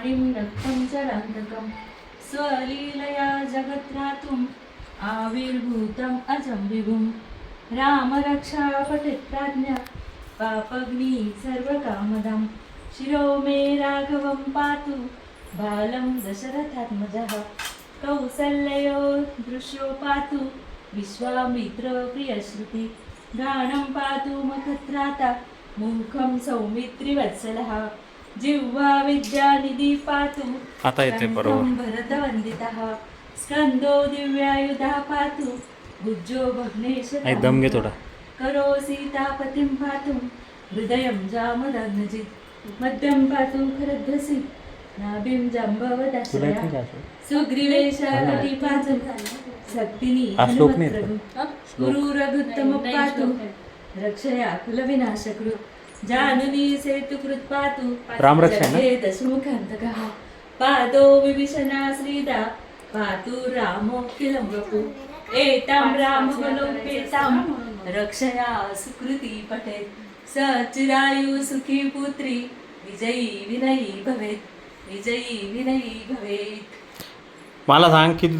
प्राणिं रक्तं चरान्तकं स्वलीलया जगत्रातुम् आविर्भूतम् अजं विभुं रामरक्षा पठितप्राज्ञा पापग्नि सर्वकामदं शिरो मे राघवं पातु बालं दशरथात्मजः कौसल्ययो दृश्यो पातु विश्वामित्र प्रियश्रुति घ्राणं पातु मखत्राता मुखं सौमित्रिवत्सलः जिह्वा विद्यानिधि पातु आता येते बरोबर. कंठं भरतवन्दितः स्कंदो दिव्यायुधः पातु भुजो भग्नेश दम घे थोडा. करो सीतापतिं पातु हृदयं जामदग्नजित् मध्यं पातु खरध्वसि नाभिं जाम्बवदाश्रया सुग्रीवेशाकटी पातु शक्तिनी श्लोक नाही हनुमत्प्रभु गुरु रघुत्तम पातु रक्षया कुलविनाशकृत् जाननी सेतुकृत् पातु रामरक्षा आहे ना? जगे दशमुखान्तकः पादो विभीषणा श्रीदा पातु रामोऽखिलं वपु एतां रामबलोपेतां रक्षया सुकृती पठेत् सचिरायु सुखी पुत्री विजयी विनयी भवेत् विजयी विनयी भवेत्. मला सांग किती